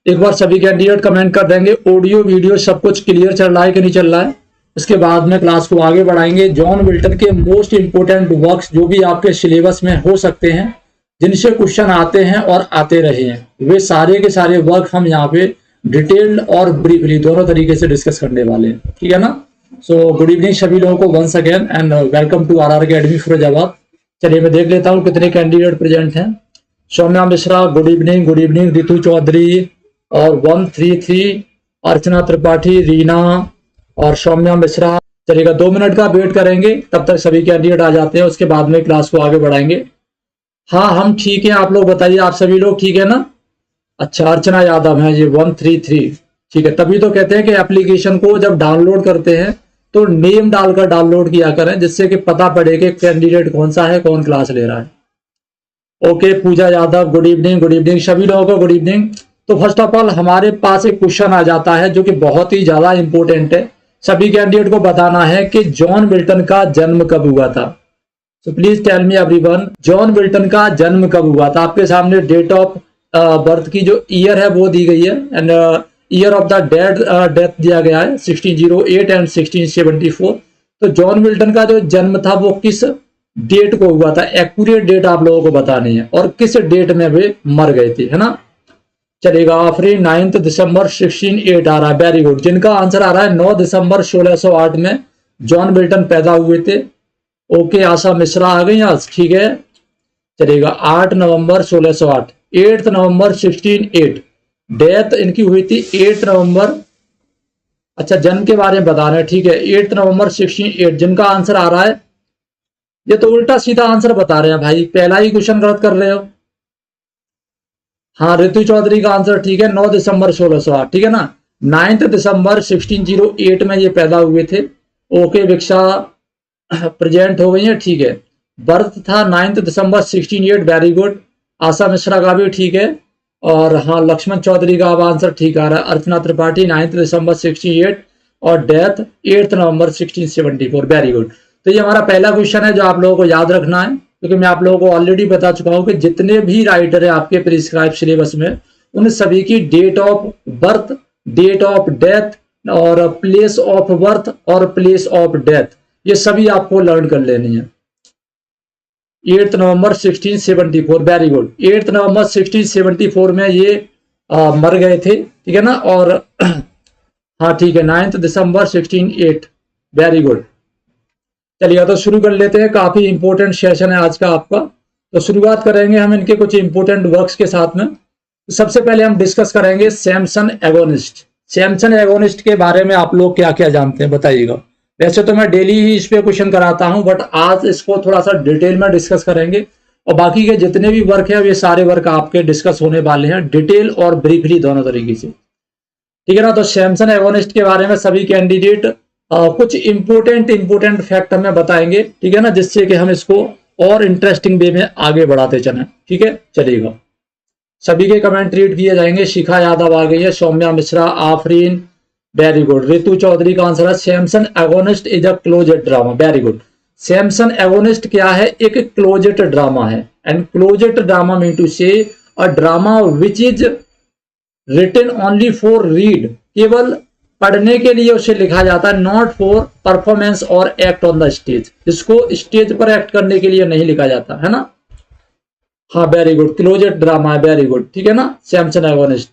एक बार सभी candidate comment कर देंगे ऑडियो वीडियो सब कुछ क्लियर चल रहा है कि नहीं चल रहा है। इसके बाद में क्लास को आगे बढ़ाएंगे। जॉन मिल्टन के मोस्ट इंपोर्टेंट वर्क्स जो भी आपके सिलेबस में हो सकते हैं, जिनसे क्वेश्चन आते हैं और आते रहे हैं, वे सारे के सारे वर्क हम यहाँ पे डिटेल्ड और ब्रीफली दोनों तरीके से डिस्कस करने वाले हैं। ठीक है ना। सो गुड इवनिंग सभी लोगों को once again and welcome to RR academy Firozabad. चलिए मैं देख लेता हूँ कितने कैंडिडेट प्रेजेंट हैं। Saumya Mishra good evening, good evening. Ritu Chaudhary और 133, अर्चना त्रिपाठी, रीना और सौम्या मिश्रा। चलिएगा 2 मिनट का वेट करेंगे, तब तक सभी कैंडिडेट आ जाते हैं, उसके बाद में क्लास को आगे बढ़ाएंगे। हाँ हम ठीक है, आप लोग बताइए, आप सभी लोग ठीक है ना। अच्छा अर्चना यादव है जी 133, ठीक है। तभी तो कहते हैं कि एप्लीकेशन को जब डाउनलोड करते हैं तो नेम डालकर डाउनलोड किया करें, जिससे कि पता पड़े कि कैंडिडेट कौन सा है, कौन क्लास ले रहा है। Okay Pooja Yadav good evening, good evening सभी लोगों को गुड इवनिंग। तो फर्स्ट ऑफ ऑल हमारे पास एक क्वेश्चन आ जाता है जो कि बहुत ही ज्यादा इंपॉर्टेंट है। सभी कैंडिडेट को बताना है कि जॉन मिल्टन का जन्म कब हुआ था। So please tell me everyone, John Milton का जन्म कब हुआ था। आपके सामने डेट ऑफ बर्थ की जो ईयर है वो दी गई है and year of the death दिया गया है 1608 एंड 1674। तो जॉन मिल्टन का जो जन्म था वो किस डेट को हुआ था, एक्यूरेट डेट आप लोगों को बतानी है, और किस डेट में वे मर गए थे, है ना। चलेगा आफरीन 9 दिसंबर 1608 आ रहा है, वेरी गुड। जिनका आंसर आ रहा है 9 दिसंबर 1608 में जॉन मिल्टन पैदा हुए थे। ओके आशा मिश्रा आ गई आज, ठीक है। चलेगा 8 नवंबर 1608, 8 नवंबर 1608 डेथ इनकी हुई थी 8 नवंबर। अच्छा जन्म के बारे में बता रहे हैं, ठीक है 8 नवंबर 1608। जिनका आंसर आ रहा है, ये तो उल्टा सीधा आंसर बता रहे हैं भाई, पहला ही क्वेश्चन गलत कर रहे हो। हाँ रितु चौधरी का आंसर ठीक है 9 दिसंबर 1608, ठीक है ना। 9 दिसंबर 1608 में ये पैदा हुए थे। ओके विक्षा प्रेजेंट हो गई है, ठीक है। बर्थ था 9 दिसंबर 1608, वेरी गुड। आशा मिश्रा का भी ठीक है, और हाँ लक्ष्मण चौधरी का अब आंसर ठीक आ रहा है। अर्चना त्रिपाठी 9 दिसंबर 1608 और डेथ 8 नवंबर 1674, वेरी गुड। तो ये हमारा पहला क्वेश्चन है जो आप लोगों को याद रखना है, क्योंकि मैं आप लोगों को ऑलरेडी बता चुका हूं कि जितने भी राइटर है आपके प्रिस्क्राइब सिलेबस में, उन सभी की date of birth, date of death और प्लेस ऑफ बर्थ और प्लेस ऑफ डेथ, ये सभी आपको लर्न कर लेनी है। 8 नवंबर 1674, वेरी गुड। 8 नवंबर 1674 में ये मर गए थे, ठीक है ना। और हाँ ठीक है 9 दिसंबर 1608, वेरी गुड। चलिए तो शुरू कर लेते हैं, काफी इंपॉर्टेंट सेशन है आज का आपका। तो शुरुआत करेंगे हम इनके कुछ इंपॉर्टेंट वर्क्स के साथ में। तो सबसे पहले हम डिस्कस करेंगे सैमसन एगोनिस्ट। सैमसन एगोनिस्ट के बारे में आप लोग क्या क्या जानते हैं बताइएगा। वैसे तो मैं डेली ही इस पे क्वेश्चन कराता हूं, बट आज इसको थोड़ा सा डिटेल में डिस्कस करेंगे, और बाकी के जितने भी वर्क है ये सारे वर्क आपके डिस्कस होने वाले हैं डिटेल और ब्रीफली दोनों तरीके से, ठीक है ना। तो सैमसन एगोनिस्ट के बारे में सभी कैंडिडेट कुछ इंपोर्टेंट फैक्ट हमें बताएंगे, ठीक है ना, जिससे कि हम इसको और इंटरेस्टिंग वे में आगे बढ़ाते चलें, ठीक है। चलिएगा सभी के कमेंट रीड किए जाएंगे। शिखा यादव आ गई है, सौम्या मिश्रा, आफरीन, वेरी गुड। रितु चौधरी का आंसर है Samson Agonistes is a closed drama, very good. Samson Agonistes क्या है, एक क्लोजेड ड्रामा है, and closed drama mean to say a drama which is written only for read, केवल पढ़ने के लिए उसे लिखा जाता है, नॉट फॉर परफॉर्मेंस और एक्ट ऑन द स्टेज, जिसको स्टेज पर एक्ट करने के लिए नहीं लिखा जाता है ना। हाँ वेरी गुड, क्लोजेड ड्रामा है, वेरी गुड, ठीक है ना। Samson Agonistes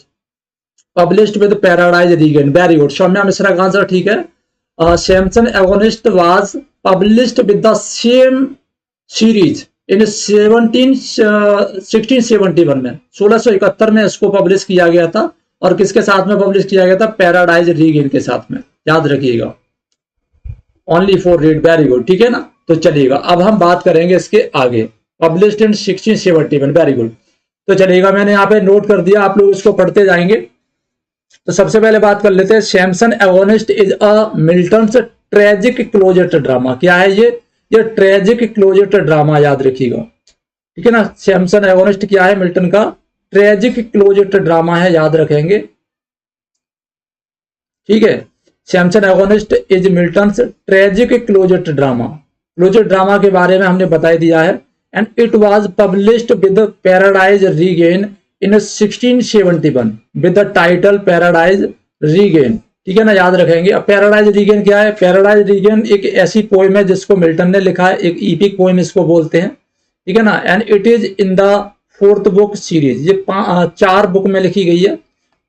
published with Paradise Regained, very good. Saumya Mishra का आंसर ठीक है। Samson Agonistes was published with the same series in 1671 में, 1671 में इसको पब्लिश किया गया था, और किसके साथ में पब्लिश किया गया था, पैराडाइज रीगन के साथ में, याद रखिएगा। Only for read, very good, ठीक है ना। तो चलिएगा अब हम बात करेंगे इसके आगे, पब्लिश्ड इन 1671, वेरी गुड। तो चलिएगा मैंने यहाँ पे नोट कर दिया, आप लोग इसको पढ़ते जाएंगे। तो सबसे पहले बात कर लेते हैं, Samson Agonistes is a Milton's tragic closet drama. क्या है ये ट्रेजिक क्लोजेट ड्रामा, याद रखिएगा, ठीक है ना। सैमसन एगोनिस्ट क्या है, मिल्टन का ट्रेजिक क्लोजेट ड्रामा है, याद रखेंगे, ठीक है। Samson Agonistes is Milton's tragic closet drama. Closet drama के बारे में हमने बता दिया है, and it was published with paradise regain in 1671 with the title paradise regain. ठीक है ना, याद रखेंगे। अब पैराडाइज रीगेन क्या है? पैराडाइज रीगेन एक ऐसी पोएम है जिसको मिल्टन ने लिखा है, एक ईपिक पोएम इसको बोलते हैं। ठीक है ना, and it is in the 4th book series, ये 4 बुक में लिखी गई है।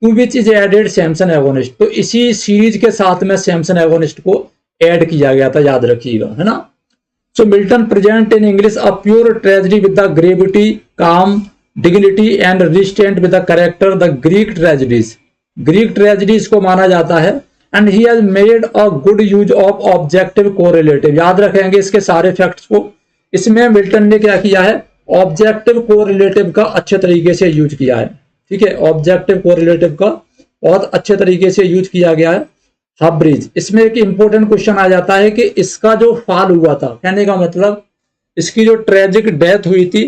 To which is added Samson agonist, तो इसी सीरीज के साथ में सैमसन एगोनिस्ट को ऐड किया गया था, याद रखिएगा, है ना। So Milton present in English a pure tragedy with the gravity, calm, dignity and restraint with the character the Greek tragedies. Greek tragedies को माना जाता है। And he has made a good use of objective correlative, याद रखेंगे इसके सारे facts को। इसमें मिल्टन ने क्या किया है? ऑब्जेक्टिव कोरिलेटिव का अच्छे तरीके से यूज किया है। ठीक है, ऑब्जेक्टिव कोरिलेटिव का बहुत अच्छे तरीके से यूज किया गया है। हब्रिज, इसमें एक इंपॉर्टेंट क्वेश्चन आ जाता है कि इसका जो फॉल हुआ था, कहने का मतलब इसकी जो ट्रेजिक डेथ हुई थी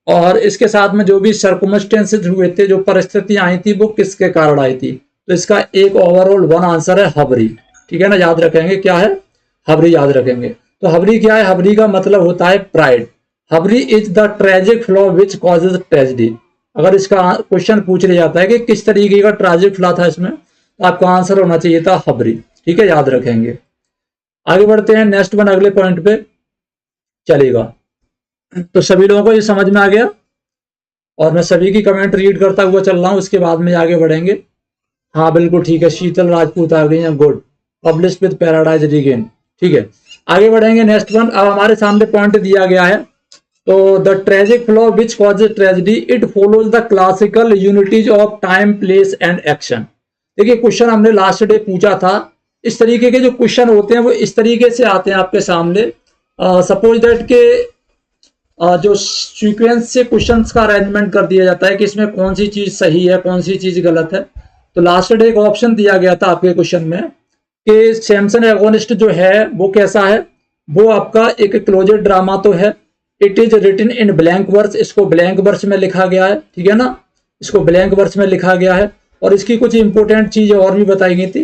और इसके साथ में जो भी सर्कमस्टेंसेस हुए थे, जो परिस्थितियां आई थी, वो किसके कारण आई थी? तो इसका एक ओवरऑल वन आंसर है हबरी। ठीक है ना, याद रखेंगे क्या है? हबरी याद रखेंगे। तो हबरी क्या है? हबरी का मतलब होता है pride. Hubris is the tragic flaw which causes tragedy. अगर इसका क्वेश्चन पूछ लिया जाता है कि किस तरीके का ट्रेजिक फ्लॉ था इसमें, तो आपका आंसर होना चाहिए था हबरी। ठीक है, याद रखेंगे। आगे बढ़ते हैं नेक्स्ट वन, अगले पॉइंट पे चलेगा। तो सभी लोगों को ये समझ में आ गया और मैं सभी की कमेंट रीड करता हुआ चल रहा हूं, उसके बाद में आगे बढ़ेंगे। हाँ बिल्कुल ठीक है, शीतल राजपूत आ गई हैं, good. Publish with paradise regain. ठीक है, आगे बढ़ेंगे नेक्स्ट वन। अब हमारे सामने पॉइंट दिया गया है, तो the tragic flaw which causes tragedy, it follows the classical unities of time, place and action. देखिए क्वेश्चन हमने लास्ट डे पूछा था, इस तरीके के जो क्वेश्चन होते हैं वो इस तरीके से आते हैं आपके सामने। सपोज दैट के जो सीक्वेंस से क्वेश्चंस का अरेंजमेंट कर दिया जाता है कि इसमें कौन सी चीज सही है, कौन सी चीज गलत है। तो लास्ट डे एक ऑप्शन दिया गया था आपके क्वेश्चन में कि सैमसन एगोनिस्ट जो है वो कैसा है, वो आपका एक क्लोजर ड्रामा तो है। It is written in blank verse, इसको ब्लैंक वर्स में लिखा गया है। ठीक है ना, इसको ब्लैंक वर्स में लिखा गया है और इसकी कुछ इंपॉर्टेंट चीजें और भी बताई गई थी।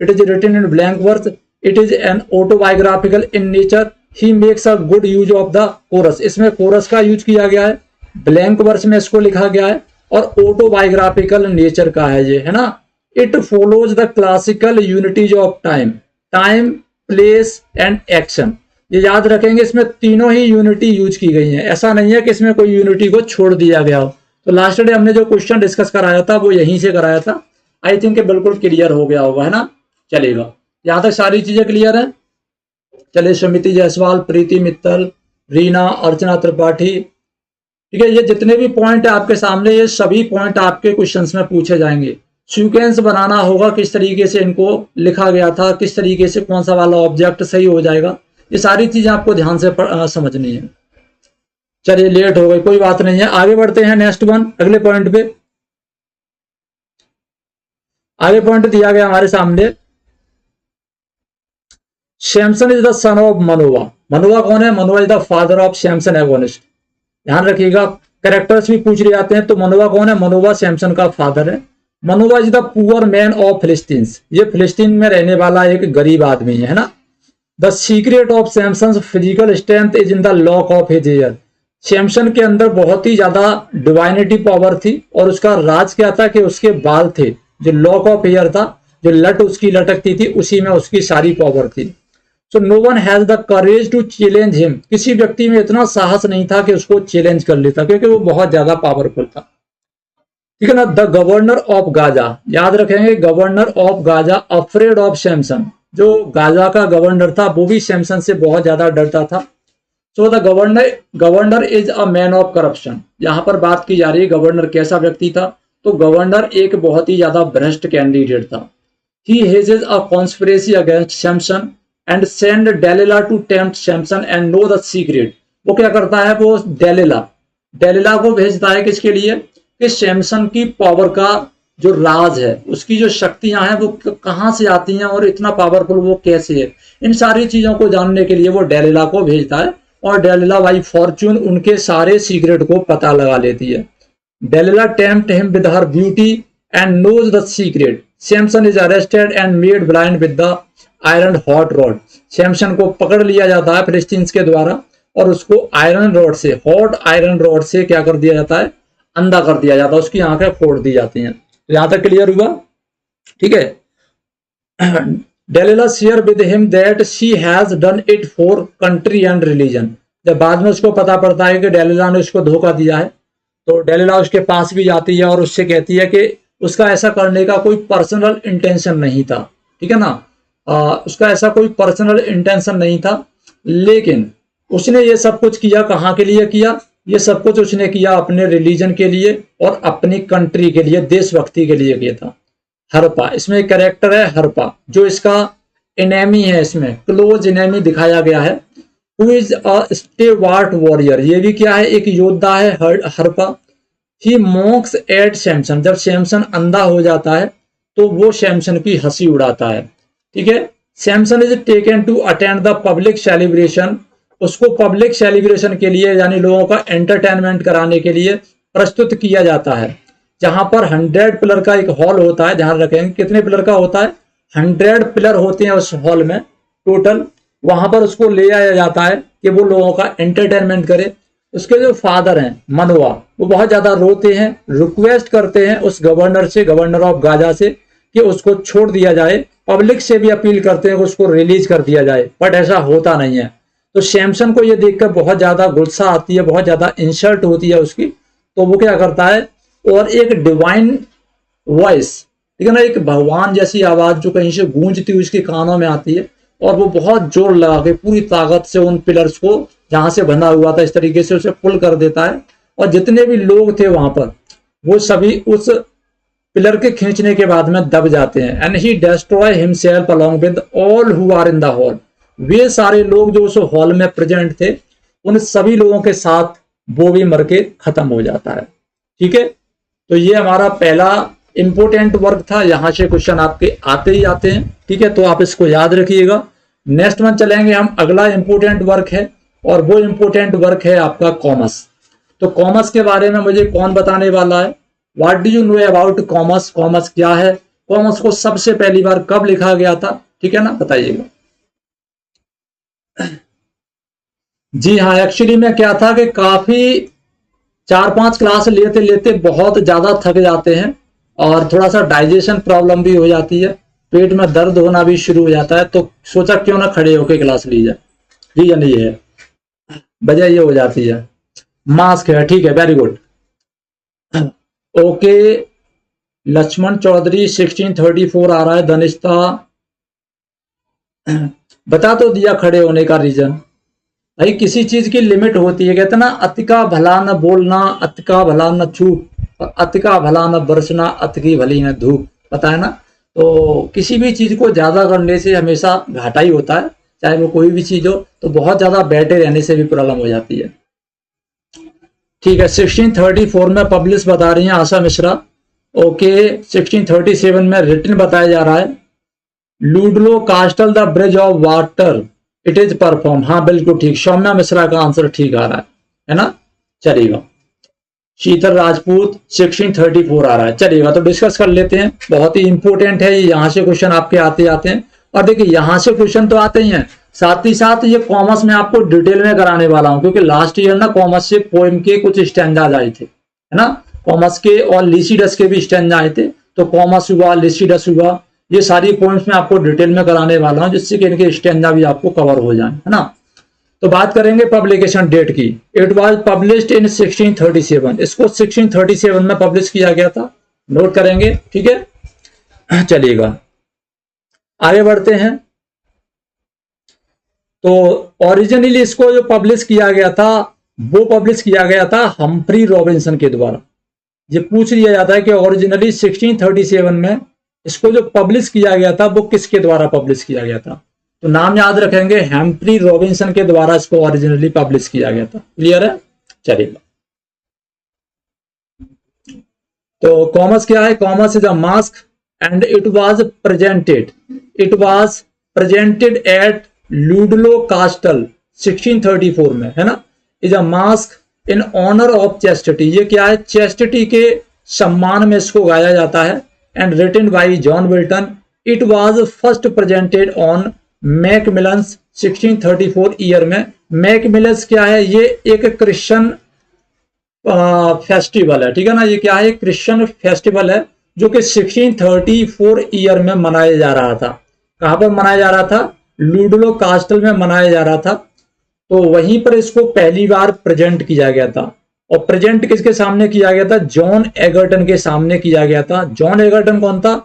It is written in blank verse, it is an autobiographical in nature, he makes a good use of the chorus. इसमें कोरस का यूज किया गया है, ब्लैंक वर्स में इसको लिखा गया है और ऑटोबायोग्राफिकल नेचर का है ये, है ना। It follows the classical unities of time, time, place and action. ये याद रखेंगे, इसमें तीनों ही यूनिटी यूज की गई है, ऐसा नहीं है कि इसमें कोई यूनिटी को छोड़ दिया गया हो। तो लास्ट डे हमने जो क्वेश्चन डिस्कस कराया था वो यहीं से कराया था। आई थिंक बिल्कुल क्लियर हो गया होगा, है ना। चलेगा, यहां तक सारी चीजें क्लियर है। चलिए, समिति जायसवाल, प्रीति मित्तल, रीना, अर्चना त्रिपाठी। ठीक है, ये जितने भी पॉइंट है आपके सामने, ये सभी पॉइंट आपके क्वेश्चंस में पूछे जाएंगे। सीक्वेंस बनाना होगा, किस तरीके से इनको लिखा गया था, किस तरीके से कौन सा वाला ऑब्जेक्ट सही हो जाएगा, ये सारी चीजें आपको ध्यान से समझनी है। चलिए, लेट हो गई, कोई बात नहीं है, आगे बढ़ते हैं नेक्स्ट वन, अगले पॉइंट पे। आगे पॉइंट दिया गया हमारे सामने, Samson is the son of Manoa. Manoa कौन है? Manoa is the father of Samson Agonistes. ध्यान रखिएगा, कैरेक्टर्स भी पूछ लिए जाते हैं। तो मनोवा कौन है? मनोवा सैमसन का फादर है। Manoa is the poor man of Philistines, ये फिलिस्तीन में रहने वाला एक गरीब आदमी है ना। The secret of Samson physical strength is in the lock of his hair. Samson के अंदर बहुत ही ज्यादा डिवाइनिटी पावर थी और उसका राज क्या था कि उसके बाल थे, जो लॉक ऑफ हेयर था, जो लट उसकी लटकती थी, उसी में उसकी सारी पावर थी। So no one has the courage to challenge him, किसी व्यक्ति में इतना साहस नहीं था कि उसको चैलेंज कर लेता, क्योंकि वो बहुत ज्यादा पावरफुल था। ठीक है ना। द गवर्नर ऑफ गाजा, याद रखेंगे, governor of Gaza afraid of Samson, जो गाजा का गवर्नर था वो भी सैमसन से बहुत ज्यादा डरता था। So the governor is a man of corruption. यहां पर बात की जा रही है गवर्नर कैसा व्यक्ति था, तो गवर्नर एक बहुत ही ज्यादा भ्रष्ट कैंडिडेट था। He hatches a conspiracy against Samson and send Delilah to tempt Samson and know the secret. वो क्या करता है, वो डेलिला को भेजता है किसके लिए, कि सैमसन की पावर का जो राज है, उसकी जो शक्तियां हैं वो कहां से आती हैं और इतना पावरफुल वो कैसे है, इन सारी चीजों को जानने के लिए वो डेलिला को भेजता है और डेलिला बाई फॉर्च्यून उनके सारे सीक्रेट को पता लगा लेती है। Delilah tempt him with her beauty and knows the secret. Samson is arrested and made blind with the iron hot rod. Samson को पकड़ लिया जाता है फिलिस्तीन्स के द्वारा और उसको आयरन रॉड से, हॉट आयरन रॉड से क्या कर दिया जाता है, अंधा कर दिया जाता है, उसकी आंखें फोड़ दी जाती हैं। तो यहां तक क्लियर हुआ? ठीक है। Delilah share with him that she has done it for country and religion. जब बाद में उसको पता पड़ता है कि डेलिला ने उसको धोखा दिया है, तो डेलिला उसके पास भी जाती है और उससे कहती है कि उसका ऐसा करने का कोई पर्सनल इंटेंशन नहीं था, ठीक है ना, उसका ऐसा कोई पर्सनल इंटेंशन नहीं था, लेकिन उसने ये सब कुछ किया कहाँ के लिए किया? ये सब कुछ उसने किया अपने रिलीजन के लिए और अपनी कंट्री के लिए, देशभक्ति के लिए किया था। हरपा, इसमें एक कैरेक्टर है हरपा, जो इसका एनेमी है, इसमें क्लोज एनेमी दिखाया गया है। Who is a Stewart warrior, ये भी क्या है? एक योद्धा है हरपा। ही मॉक्स एट सैमसन, जब सैमसन अंधा हो जाता है तो वो सैमसन की हंसी उड़ाता है, ठीक है। Samson is taken to attend the public celebration, उसको पब्लिक सेलिब्रेशन के लिए यानी लोगों का एंटरटेनमेंट कराने के लिए प्रस्तुत किया जाता है, जहां पर 100 पिलर का एक हॉल होता है। ध्यान रखेंगे कितने पिलर का होता है? 100 पिलर होते हैं उस हॉल में टोटल। वहां पर उसको ले आया जाता है कि वो लोगों का एंटरटेनमेंट करे। उसके जो फादर हैं मनवा, वो बहुत ज्यादा रोते हैं, रिक्वेस्ट करते हैं उस गवर्नर से, गवर्नर ऑफ गाजा से, कि उसको छोड़ दिया जाए। पब्लिक से भी अपील करते हैं कि उसको रिलीज कर दिया जाए, बट ऐसा होता नहीं है। तो सैमसन को ये देखकर बहुत ज्यादा गुस्सा आती है, बहुत ज्यादा इंसल्ट होती है उसकी। तो वो क्या करता है, और एक डिवाइन वॉइस, ठीक है ना, एक भगवान जैसी आवाज जो कहीं से गूंजती हुई उसके कानों में आती है, और वो बहुत जोर लगा के पूरी ताकत से उन पिलर्स को जहां से बंधा हुआ था इस तरीके से उसे पुल कर देता है। और जितने भी लोग थे वहां पर वो सभी उस पिलर के खींचने के बाद में दब जाते हैं। And he destroy himself along with all who are in the hall, वे सारे लोग जो उस हॉल में प्रेजेंट थे उन सभी लोगों के साथ वो भी मर के खत्म हो जाता है, ठीक है। तो ये हमारा पहला इंपोर्टेंट वर्क था। यहां से क्वेश्चन आपके आते ही आते हैं, ठीक है, तो आप इसको याद रखिएगा। नेक्स्ट मंथ चलेंगे हम, अगला इंपोर्टेंट वर्क है और वो इंपोर्टेंट वर्क है आपका कॉमर्स। तो कॉमर्स के बारे में मुझे कौन बताने वाला है? What do you know about commerce? Commerce क्या है? कॉमर्स को सबसे पहली बार कब लिखा गया था, ठीक है ना, बताइएगा। जी हाँ, एक्चुअली में क्या था कि काफी 4-5 क्लास लेते लेते बहुत ज्यादा थक जाते हैं और थोड़ा सा डाइजेशन प्रॉब्लम भी हो जाती है, पेट में दर्द होना भी शुरू हो जाता है। तो सोचा क्यों ना खड़े होकर क्लास ली जाए, रीजन ये है, वजह ये हो जाती है। मास्क है, ठीक है, very good, okay. Laxman Chaudhary 1634 आ रहा है। धनिष्ठा बता तो दिया खड़े होने का रीजन। भाई किसी चीज की लिमिट होती है, कहते ना, अति का भला न बोलना, अति का भला न चूप, अति का भला न बरसना, अति की भली न धूप, पता है ना। तो किसी भी चीज को ज्यादा करने से हमेशा घाटा ही होता है, चाहे वो कोई भी चीज हो। तो बहुत ज्यादा बैठे रहने से भी प्रॉब्लम हो जाती है, ठीक है। 1634 में पब्लिश बता रही हैं आशा मिश्रा, ओके। 1637 में रिटन बताया जा रहा है। Ludlow Castle the bridge of water it is perform, हाँ बिल्कुल ठीक, सौम्या मिश्रा का आंसर ठीक आ रहा है ना, चलिएगा। शीतल राजपूत 1634 आ रहा है, चलिएगा। तो डिस्कस कर लेते हैं, बहुत ही इंपॉर्टेंट है, यहां से क्वेश्चन आपके आते आते हैं। और देखिए यहां से क्वेश्चन तो आते ही हैं, साथ ही साथ ये कॉमर्स में आपको डिटेल में कराने वाला हूं, क्योंकि लास्ट ईयर ना कॉमर्स से पोएम के कुछ स्टैंजाज आए थे, है ना, कॉमर्स के और लिसिडस के भी स्टैंजा आए थे। तो कॉमर्स हुआ, लिसिडस हुआ, ये सारी पॉइंट्स में आपको डिटेल में कराने वाला हूं, जिससे कि इनके स्टैंजा भी आपको कवर हो जाए, है ना। तो बात करेंगे पब्लिकेशन डेट की। इट वाज पब्लिश्ड इन 1637, इसको 1637 में पब्लिश किया गया था, नोट करेंगे, ठीक है। चलिएगा आगे बढ़ते हैं। तो ओरिजिनली इसको जो पब्लिश किया गया था वो पब्लिश किया गया था हम्फ्री रॉबिन्सन के द्वारा। ये पूछ लिया जाता है कि ओरिजिनली 1637 में इसको जो पब्लिश किया गया था वो किसके द्वारा पब्लिश किया गया था? तो नाम याद रखेंगे, हम्फ्री रॉबिन्सन के द्वारा इसको ओरिजिनली पब्लिश किया गया था। क्लियर है, चलिए। तो कॉमर्स क्या है? Comus is a masque and it was presented at Ludlow Castle 1634 में, है ना। Is a masque in honour of chastity, ये क्या है? चेस्टिटी के सम्मान में इसको गाया जाता है। And written by John Milton, it was first presented on Michaelmas 1634 year में। मैकमिलन्स क्या है? ये एक क्रिश्चियन फेस्टिवल है, ठीक है ना। ये क्या है, क्रिश्चियन फेस्टिवल है जो कि 1634 ईयर में मनाया जा रहा था। कहां पर मनाया जा रहा था, लुडलो कास्टल में मनाया जा रहा था। तो वहीं पर इसको पहली बार प्रेजेंट किया गया था। और प्रेजेंट किसके सामने किया गया था, जॉन एगर्टन के सामने किया गया था। जॉन एगर्टन कौन था,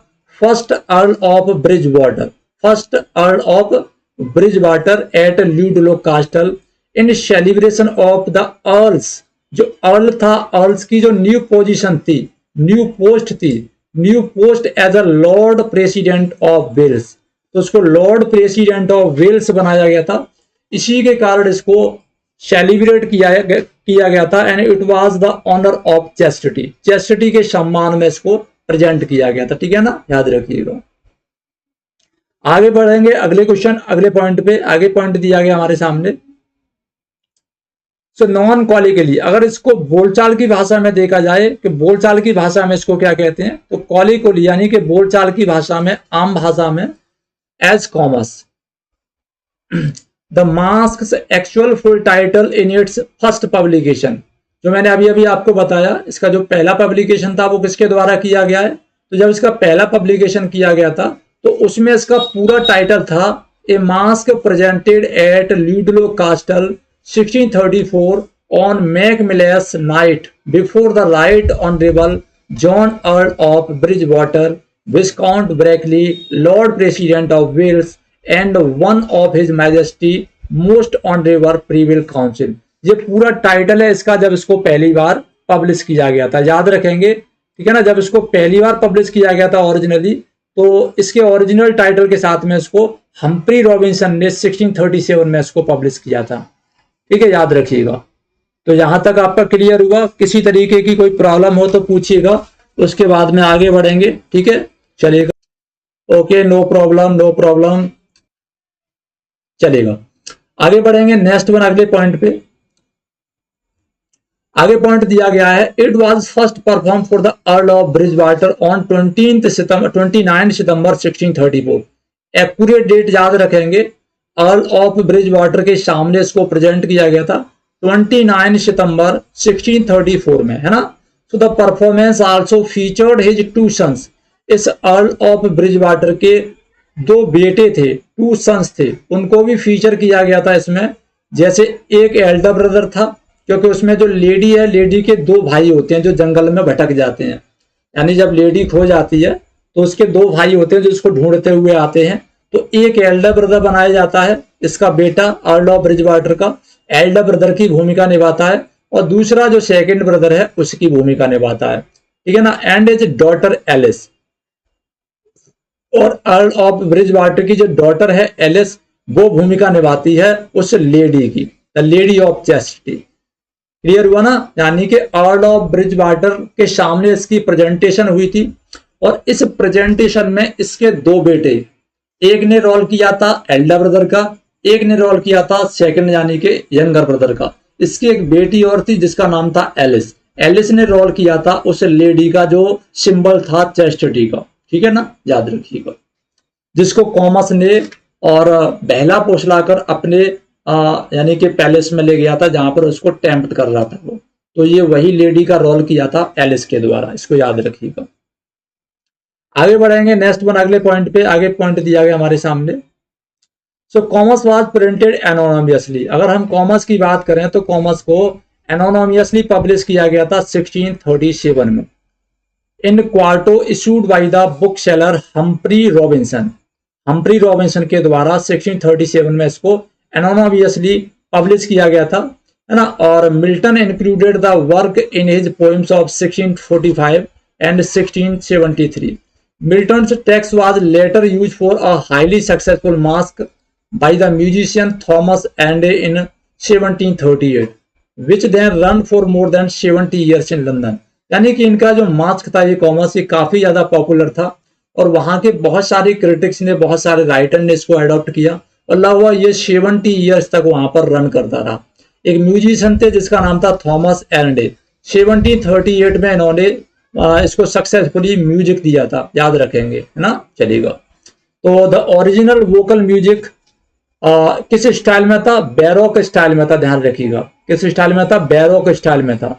first earl of Bridgewater, first earl of Bridgewater at Ludlow Castle in celebration of the earls. जो अर्ल था, अर्ल्स की जो न्यू पोजीशन थी, न्यू पोस्ट थी, new post as a lord president of Wales, तो उसको Lord president of Wales बनाया गया था। इसी के कारण इसको सेलिब्रेट किया गया था। And it was the honour of chastity, chastity के सम्मान में इसको प्रेजेंट किया गया था, ठीक है ना, याद रखिएगा। आगे बढ़ेंगे अगले क्वेश्चन, अगले पॉइंट पे। आगे पॉइंट दिया गया हमारे सामने, सो नॉन कॉलिकली, अगर इसको बोलचाल की भाषा में देखा जाए कि बोलचाल की भाषा में इसको क्या कहते हैं, तो कॉलिकली यानी कि बोलचाल की भाषा में, आम भाषा में, as Comus the masques actual full title in its first publication. जो मैंने अभी अभी आपको बताया, इसका जो पहला पब्लिकेशन था वो किसके द्वारा किया गया है, तो जब इसका पहला पब्लिकेशन किया गया था तो उसमें इसका पूरा टाइटल था a masque presented at Ludlow Castle 1634 on मैकमिलस night before the right honourable John Earl of Bridgewater Viscount Brackley Lord president of Wales and one of his majesty most honourable privy council. ये पूरा title है इसका, जब इसको पहली बार publish किया गया था, याद रखेंगे, ठीक है ना। जब इसको पहली बार पब्लिश किया गया था ओरिजिनली, तो इसके ओरिजिनल टाइटल के साथ में इसको हम्फ्री रॉबिन्सन ने 1637 में इसको पब्लिश किया था, ठीक है, याद रखिएगा। तो यहां तक आपका क्लियर हुआ। किसी तरीके की कोई प्रॉब्लम हो तो पूछिएगा, उसके बाद में आगे बढ़ेंगे, ठीक है, चलेगा। Okay, no problem, no problem, चलेगा। आगे बढ़ेंगे नेक्स्ट वन, अगले पॉइंट पे। आगे पॉइंट दिया गया है, it was first perform for the earl of Bridgewater on 29 सितंबर 1634। एक्यूरेट डेट याद रखेंगे, अर्ल ऑफ ब्रिज वाटर के सामने इसको प्रेजेंट किया गया था 29 सितंबर 1634 में, है ना। So the performance also featured his two sons. इस अर्ल ऑफ ब्रिज वाटर के दो बेटे थे, टू सन्स थे, उनको भी फीचर किया गया था इसमें। जैसे एक एल्डर ब्रदर था, क्योंकि उसमें जो लेडी है, लेडी के दो भाई होते हैं जो जंगल में भटक जाते हैं, यानी जब लेडी खो जाती है तो उसके दो भाई होते हैं जो उसको ढूंढते हुए आते हैं। तो एक एल्डर ब्रदर बनाया जाता है, इसका बेटा अर्ल ऑफ ब्रिज वाटर का एल्डर ब्रदर की भूमिका निभाता है, और दूसरा जो सेकंड ब्रदर है उसकी भूमिका निभाता है, ठीक है ना। एंड इज डॉटर एलिस, और अर्ल ऑफ ब्रिज वाटर की जो डॉटर है एलिस, वो भूमिका निभाती है उस लेडी की, the lady of chastity. Clear हुआ ना, यानी कि अर्ल ऑफ ब्रिज वाटर के सामने इसकी प्रेजेंटेशन हुई थी, और इस प्रेजेंटेशन में इसके दो बेटे, एक ने रोल किया था एल्डर ब्रदर का, एक ने रोल किया था सेकंड यानी कि यंगर ब्रदर का। इसकी एक बेटी और थी जिसका नाम था एलिस। एलिस ने रोल किया था उस लेडी का जो सिंबल था चेस्टिटी का, ठीक है ना, याद रखिएगा। जिसको कॉमस ने और बहला पोषलाकर अपने यानी कि पैलेस में ले गया था, जहां पर उसको टेम्प्ट कर रहा था वो, तो ये वही लेडी का रोल किया था एलिस के द्वारा, इसको याद रखिएगा। आगे बढ़ेंगे नेक्स्ट वन, अगले पॉइंट पे। आगे पॉइंट दिया गया हमारे सामने, सो कॉमर्स वाज प्रिंटेड एनोनिमसली। अगर हम कॉमर्स की बात करें तो कॉमर्स को एनोनिमसली पब्लिश किया गया था 1637 में, in quarto issued by the bookseller Humphrey Robinson. Humphrey Robinson के द्वारा 1637 में इसको एनोनिमसली पब्लिश किया गया था, है ना। और Milton included the work in his poems of 1645 and 1673। Milton's text was later used for a highly successful mask by the musician Thomas Ande in 1738, which then ran for more than 70 years in London। यानी कि इनका जो mask था ये commerce, ये काफी ज्यादा popular था, और वहां के बहुत सारे क्रिटिक्स ने, बहुत सारे राइटर ने इसको अडॉप्ट किया, और लगभग ये 70 ईयर्स तक वहां पर रन करता रहा। एक म्यूजिशियन थे जिसका नाम था थॉमस एंडे, 1738 में इन्होंने इसको सक्सेसफुली म्यूजिक दिया था, याद रखेंगे, है ना, चलेगा। तो द ओरिजिनल वोकल म्यूजिक किस स्टाइल में था, बैरोक स्टाइल में था, ध्यान रखिएगा। किस स्टाइल में था, बैरोक स्टाइल में था।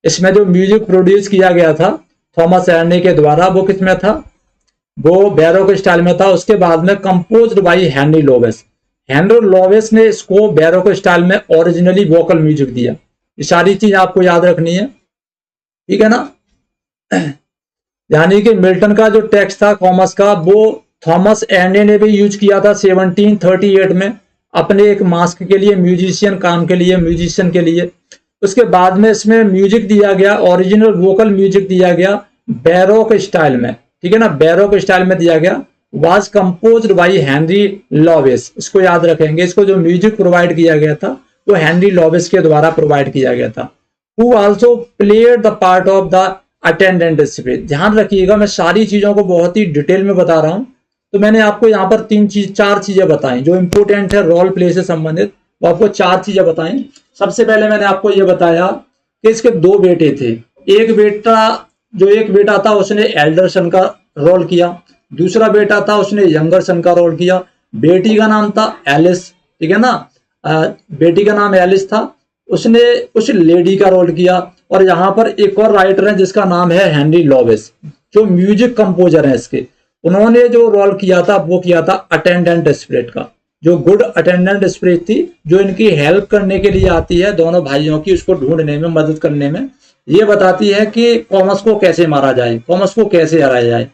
इसमें जो म्यूजिक प्रोड्यूस किया गया था थॉमस एर्नी के द्वारा वो किसमें था, वो बैरोक स्टाइल में था। उसके बाद में कंपोज्ड बाय हेनरी लोवेस। हेनरी लोवेस ने इसको बैरोक स्टाइल में ओरिजिनली वोकल म्यूजिक दिया। ये सारी चीज आपको याद रखनी है, ठीक है ना। यानी कि मिल्टन का जो टेक्स्ट था कॉमस का, वो थॉमस एर्नी ने भी यूज किया था 1738 में अपने एक मास्क के लिए, म्यूजिशियन काम के लिए, म्यूजिशियन के लिए। उसके बाद में इसमें म्यूजिक दिया गया, ओरिजिनल वोकल म्यूजिक दिया गया बैरोक स्टाइल में, ठीक है ना, बैरोक स्टाइल में दिया गया। वाज कंपोज्ड बाय हेनरी लोवेस, इसको याद रखेंगे। इसको जो म्यूजिक प्रोवाइड किया गया था वो हेनरी लोवेस के द्वारा प्रोवाइड किया गया था। Who also played the part of the attendant spirit. ध्यान रखिएगा, मैं सारी चीजों को बहुत ही डिटेल में बता रहा हूं। तो मैंने आपको यहाँ पर चार चीजें बताई जो इंपोर्टेंट है रोल प्ले से संबंधित, वो आपको 4 चीजें बताई। सबसे पहले मैंने आपको ये बताया कि इसके 2 बेटे थे। एक बेटा था उसने एल्डर सन का रोल किया, दूसरा बेटा था उसने यंगर सन का रोल किया। बेटी का नाम था एलिस, ठीक है ना, बेटी का नाम एलिस था, उसने उस लेडी का रोल किया। और यहाँ पर एक और राइटर है जिसका नाम है हेनरी लोवेस, जो म्यूजिक कंपोजर है इसके। उन्होंने जो रोल किया था वो किया था अटेंडेंट स्पिरिट का, जो गुड अटेंडेंट स्पिरिट थी, जो इनकी हेल्प करने के लिए आती है दोनों भाइयों की, उसको ढूंढने में, मदद करने में। ये बताती है कि कॉमस को कैसे मारा जाए, कॉमस को कैसे हराया जाए।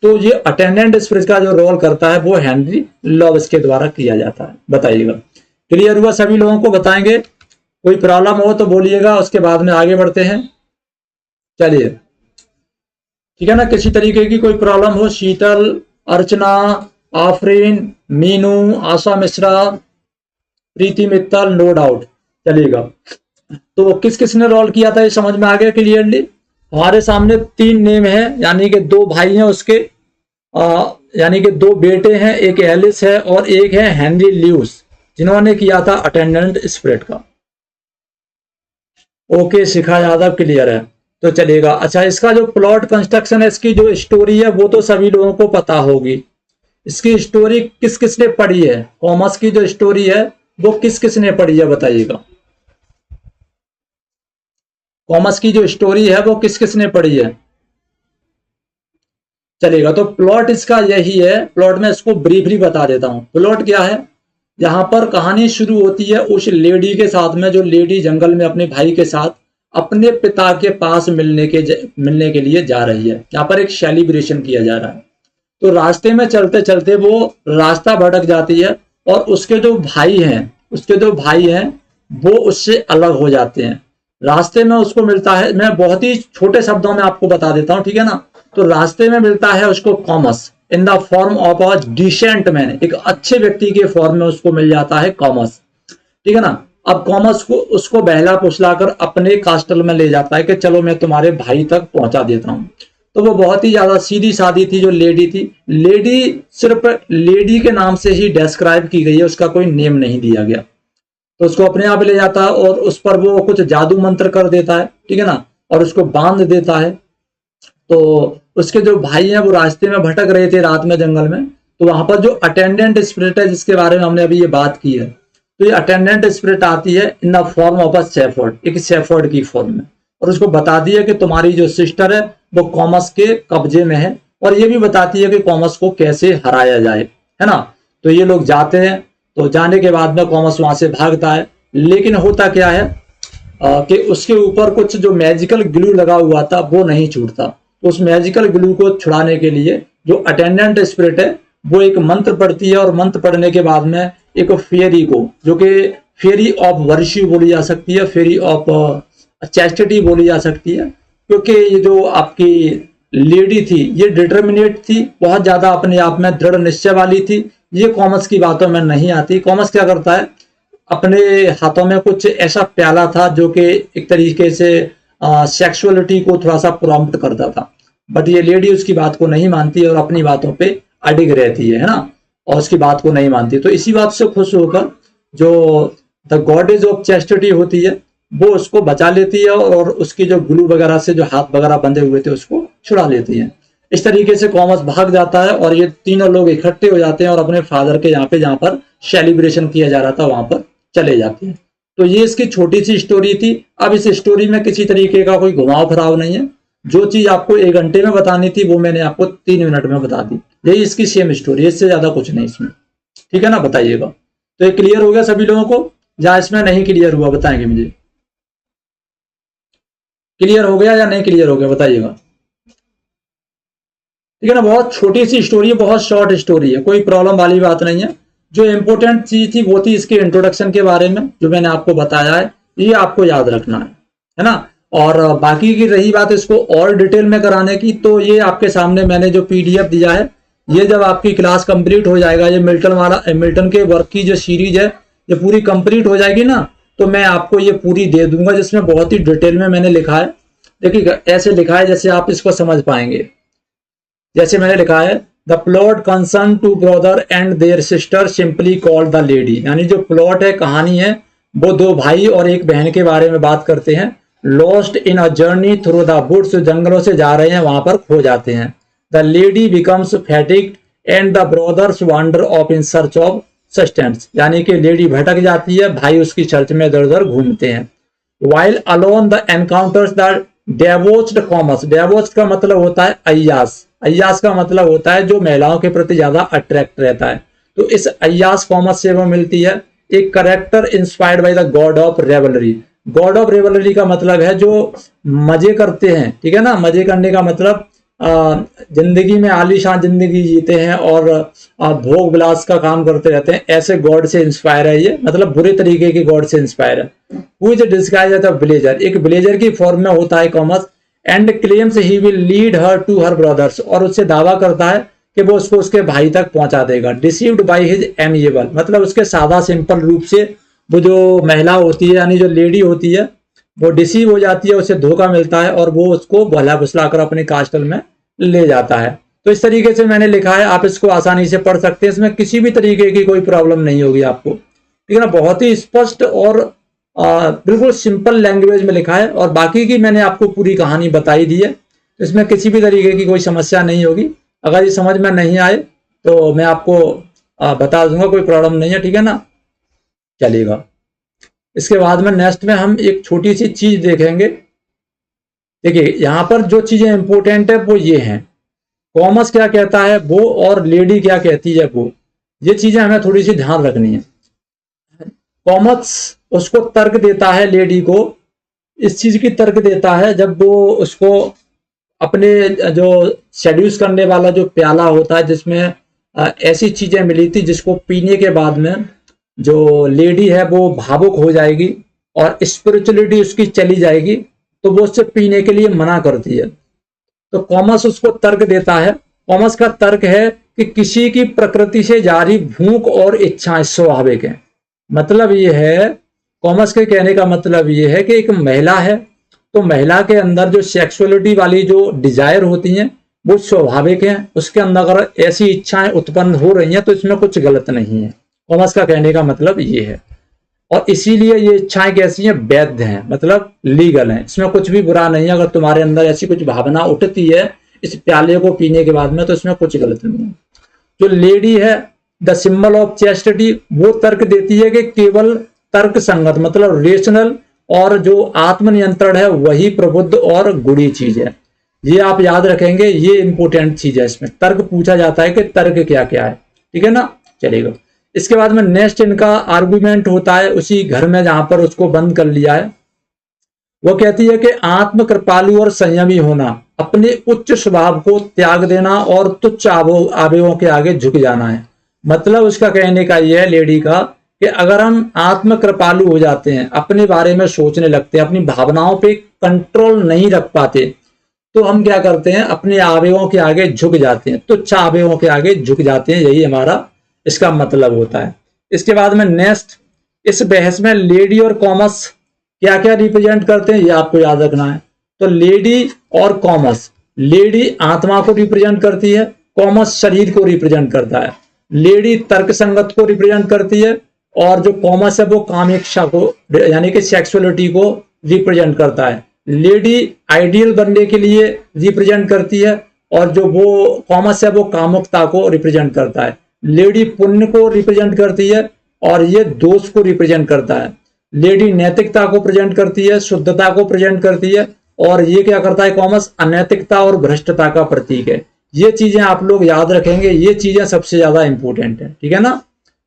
तो ये अटेंडेंट स्पिरिट का जो रोल करता है वो हेनरी लोवेस के द्वारा किया जाता है। बताइएगा, क्लियर हुआ? सभी लोगों को बताएंगे। कोई प्रॉब्लम हो तो बोलिएगा, उसके बाद में आगे बढ़ते हैं। चलिए, ठीक है ना। किसी तरीके की कोई प्रॉब्लम हो, शीतल, अर्चना, आफरीन, मीनू, आशा मिश्रा, प्रीति मित्तल, नो डाउट। चलिएगा, तो किस किसने रोल किया था ये समझ में आ गया क्लियरली? हमारे सामने 3 नेम है, यानी कि 2 भाई हैं उसके, यानी कि 2 बेटे हैं, एक एलिस है और एक है हेनरी ल्यूस, जिन्होंने किया था अटेंडेंट स्पिरिट का। ओके, शिखा यादव, क्लियर है। तो चलेगा। अच्छा, इसका जो प्लॉट कंस्ट्रक्शन है, इसकी जो स्टोरी है वो तो सभी लोगों को पता होगी। इसकी स्टोरी किस किसने पढ़ी है? कॉमस की जो स्टोरी है वो किस किसने पढ़ी है बताइएगा। कॉमस की जो स्टोरी है वो किस किसने पढ़ी है? चलेगा, तो प्लॉट इसका यही है। प्लॉट में इसको ब्रीफली बता देता हूं। प्लॉट क्या है? यहाँ पर कहानी शुरू होती है उस लेडी के साथ में, जो लेडी जंगल में अपने भाई के साथ अपने पिता के पास मिलने के लिए जा रही है। यहाँ पर एक सेलिब्रेशन किया जा रहा है। तो रास्ते में चलते चलते वो रास्ता भटक जाती है और उसके जो भाई हैं वो उससे अलग हो जाते हैं। रास्ते में उसको मिलता है, मैं बहुत ही छोटे शब्दों में आपको बता देता हूं, ठीक है ना। तो रास्ते में मिलता है उसको Comus in the form of a decent man, एक अच्छे व्यक्ति के फॉर्म में उसको मिल जाता है कॉमस, ठीक है ना। अब कॉमस को उसको बहला फुसलाकर अपने कास्टल में ले जाता है कि चलो मैं तुम्हारे भाई तक पहुंचा देता हूं। तो वो बहुत ही ज्यादा सीधी सादी थी जो लेडी थी। लेडी सिर्फ लेडी के नाम से ही डिस्क्राइब की गई है, उसका कोई नेम नहीं दिया गया। तो उसको अपने आप ले जाता है और उस पर वो कुछ जादू मंत्र कर देता है, ठीक है ना, और उसको बांध देता है। तो उसके जो भाई हैं वो रास्ते में भटक रहे थे रात में जंगल में। तो वहां पर जो अटेंडेंट स्पिरिट है जिसके बारे में हमने अभी ये बात की है, तो ये अटेंडेंट स्पिरिट आती है इन the form of a shepherd, एक शेफर्ड की फॉर्म में, और उसको बता दिया कि तुम्हारी जो सिस्टर है वो कॉमस के कब्जे में है, और ये भी बताती है कि कॉमस को कैसे हराया जाए, है ना। तो ये लोग जाते हैं। तो जाने के बाद में कॉमस वहां से भागता है, लेकिन होता क्या है कि उसके ऊपर कुछ जो मैजिकल ग्लू लगा हुआ था वो नहीं छूटता। तो उस मैजिकल ग्लू को छुड़ाने के लिए जो अटेंडेंट स्पिरिट है वो एक मंत्र पढ़ती है, और मंत्र पढ़ने के बाद में एक फेरी को, जो कि फेरी ऑफ वर्च्यू बोली जा सकती है, फेरी ऑफ चैस्टिटी बोली जा सकती है, क्योंकि ये जो आपकी लेडी थी ये डिटर्मिनेट थी, बहुत ज्यादा अपने आप में दृढ़ निश्चय वाली थी। ये कॉमस की बातों में नहीं आती। कॉमस क्या करता है, अपने हाथों में कुछ ऐसा प्याला था जो कि एक तरीके से सेक्सुअलिटी को थोड़ा सा प्रॉम्प्ट करता था, बट ये लेडी उसकी बात को नहीं मानती और अपनी बातों पे अडिग रहती है ना, और उसकी बात को नहीं मानती। तो इसी बात से खुश होकर जो द गॉडेज ऑफ चैस्टिटी होती है वो उसको बचा लेती है, और उसकी जो ग्लू वगैरह से जो हाथ वगैरह बंधे हुए थे उसको छुड़ा लेती है। इस तरीके से कॉमस भाग जाता है और ये तीनों लोग इकट्ठे हो जाते हैं और अपने फादर के यहाँ पे, जहाँ पर सेलिब्रेशन किया जा रहा था, वहां पर चले जाते हैं। तो ये इसकी छोटी सी स्टोरी थी। अब इस स्टोरी में किसी तरीके का कोई घुमाव फिराव नहीं है। जो चीज आपको 1 घंटे में बतानी थी वो मैंने आपको 3 मिनट में बता दी। यही इसकी सेम स्टोरी है, इससे ज्यादा कुछ नहीं इसमें। ठीक है ना, बताइएगा। तो ये क्लियर हो गया सभी लोगों को, या इसमें नहीं क्लियर हुआ बताएंगे मुझे। क्लियर हो गया या नहीं क्लियर हो गया बताइएगा। ठीक है ना, बहुत छोटी सी स्टोरी है, बहुत शॉर्ट स्टोरी है, कोई प्रॉब्लम वाली बात नहीं है। जो इंपॉर्टेंट चीज थी वो थी इसके इंट्रोडक्शन के बारे में, जो मैंने आपको बताया है, ये आपको याद रखना है ना। और बाकी की रही बात इसको और डिटेल में कराने की, तो ये आपके सामने मैंने जो पीडीएफ दिया है, ये जब आपकी क्लास कंप्लीट हो जाएगा, ये मिल्टन के वर्क की जो सीरीज है ये पूरी कंप्लीट हो जाएगी ना, तो मैं आपको ये पूरी दे दूंगा, जिसमें बहुत ही डिटेल में मैंने लिखा है। देखिए ऐसे लिखा है जैसे आप इसको समझ पाएंगे। जैसे मैंने लिखा है, the plot concern two brother and their sister simply called the lady, यानी जो प्लॉट है, कहानी है, वो 2 भाई और एक बहन के बारे में बात करते हैं। Lost in a journey through the woods, जंगलों से जा रहे हैं, वहां पर खो जाते हैं। The lady becomes fatigued and the brothers wander off in search of sustenance, यानी कि लेडी भटक जाती है, भाई उसकी सर्च में इधर उधर घूमते हैं। While alone the encounters the debauched Comus, debauched का मतलब होता है अय्यास, अय्यास का मतलब होता है जो महिलाओं के प्रति ज्यादा अट्रैक्ट रहता है। तो इस अय्यास कॉमर्स से वो मिलती है एक character inspired by the God of रेवलरी। God of रेवलरी का मतलब है जो मजे करते हैं, ठीक है ना, मजे करने का मतलब जिंदगी में आलीशान जिंदगी जीते हैं और भोग विलास का काम करते रहते हैं, ऐसे गॉड से इंस्पायर है ये, मतलब बुरे तरीके के गॉड से इंस्पायर है। वो जो डिस्गाइज है विलेजर, एक विलेजर की फॉर्म में होता है Comus, and claims he will lead her to her brothers, और उससे दावा करता है कि वो उसको उसके भाई तक पहुंचा देगा। डिसीव्ड बाय हिज एमिएबल, मतलब उसके सादा सिंपल रूप से वो जो महिला होती है, यानी जो लेडी होती है, वो डिसीव हो जाती है, उसे धोखा मिलता है और वो उसको भला भुसला कर अपने कास्टल में ले जाता है। तो इस तरीके से मैंने लिखा है, आप इसको आसानी से पढ़ सकते हैं, इसमें किसी भी तरीके की कोई प्रॉब्लम नहीं होगी आपको। ठीक है ना, बहुत ही स्पष्ट और बिल्कुल सिंपल लैंग्वेज में लिखा है, और बाकी की मैंने आपको पूरी कहानी बताई दी है, तो इसमें किसी भी तरीके की कोई समस्या नहीं होगी। अगर ये समझ में नहीं आए तो मैं आपको बता दूंगा, कोई प्रॉब्लम नहीं है। ठीक है ना, चलेगा। इसके बाद में नेक्स्ट में हम एक छोटी सी चीज देखेंगे। देखिए यहाँ पर जो चीजें इंपॉर्टेंट है वो ये हैं, कॉमर्स क्या कहता है वो और लेडी क्या कहती है वो, ये चीजें हमें थोड़ी सी ध्यान रखनी है। कॉमर्स उसको तर्क देता है लेडी को, इस चीज की तर्क देता है जब वो उसको अपने जो सेड्यूस करने वाला जो प्याला होता है, जिसमें ऐसी चीजें मिली थी जिसको पीने के बाद में जो लेडी है वो भावुक हो जाएगी और स्पिरिचुअलिटी उसकी चली जाएगी, तो वो उससे पीने के लिए मना करती है। तो कॉमर्स उसको तर्क देता है। कॉमर्स का तर्क है कि किसी की प्रकृति से जारी भूख और इच्छाएं स्वाभाविक है। मतलब ये है, कॉमर्स के कहने का मतलब ये है कि एक महिला है, तो महिला के अंदर जो सेक्सुअलिटी वाली जो डिजायर होती हैं वो स्वाभाविक है, उसके अंदर अगर ऐसी इच्छाएं उत्पन्न हो रही हैं तो इसमें कुछ गलत नहीं है। कॉमर्स का कहने का मतलब ये है, और इसीलिए ये इच्छाएं कैसी हैं, वैध हैं, मतलब लीगल हैं, इसमें कुछ भी बुरा नहीं है। अगर तुम्हारे अंदर ऐसी कुछ भावना उठती है इस प्याले को पीने के बाद में, तो इसमें कुछ गलत नहीं है। जो लेडी है, द सिंबल ऑफ चेस्टिटी, वो तर्क देती है कि केवल तर्क संगत, मतलब रेशनल और जो आत्मनियंत्रण है वही प्रबुद्ध और गुड़ी चीज है। ये आप याद रखेंगे, ये इंपॉर्टेंट चीज है। इसमें तर्क पूछा जाता है कि तर्क क्या क्या है। ठीक है ना, चलेगा। इसके बाद में नेक्स्ट इनका आर्गुमेंट होता है उसी घर में जहां पर उसको बंद कर लिया है। वो कहती है कि आत्म कृपालु और संयमी होना, अपने उच्च स्वभाव को त्याग देना और तुच्छ आवेगों के आगे झुक जाना है। मतलब उसका कहने का यह है लेडी का कि अगर हम आत्म कृपालु हो जाते हैं, अपने बारे में सोचने लगते हैं, अपनी भावनाओं पे कंट्रोल नहीं रख पाते, तो हम क्या करते हैं, अपने आवेगों के आगे झुक जाते हैं, तुच्छ आवेगों के आगे झुक जाते हैं। यही हमारा इसका मतलब होता है। इसके बाद में नेक्स्ट, इस बहस में लेडी और कॉमर्स क्या क्या रिप्रेजेंट करते हैं ये आपको याद रखना है। तो लेडी और कॉमर्स, लेडी आत्मा को रिप्रेजेंट करती है, कॉमर्स शरीर को रिप्रेजेंट करता है। लेडी तर्क संगत को रिप्रेजेंट करती है और जो कॉमर्स है वो कामेक्षा को यानी कि सेक्सुअलिटी को रिप्रेजेंट करता है। लेडी आइडियल बनने के लिए रिप्रेजेंट करती है और जो वो कॉमर्स है वो कामुकता को रिप्रेजेंट करता है। लेडी पुण्य को रिप्रेजेंट करती है और ये दोष को रिप्रेजेंट करता है। लेडी नैतिकता को प्रेजेंट करती है, शुद्धता को प्रेजेंट करती है, और ये क्या करता है कॉमर्स, अनैतिकता और भ्रष्टता का प्रतीक है। ये चीजें आप लोग याद रखेंगे, ये चीजें सबसे ज्यादा इंपॉर्टेंट है, ठीक है ना।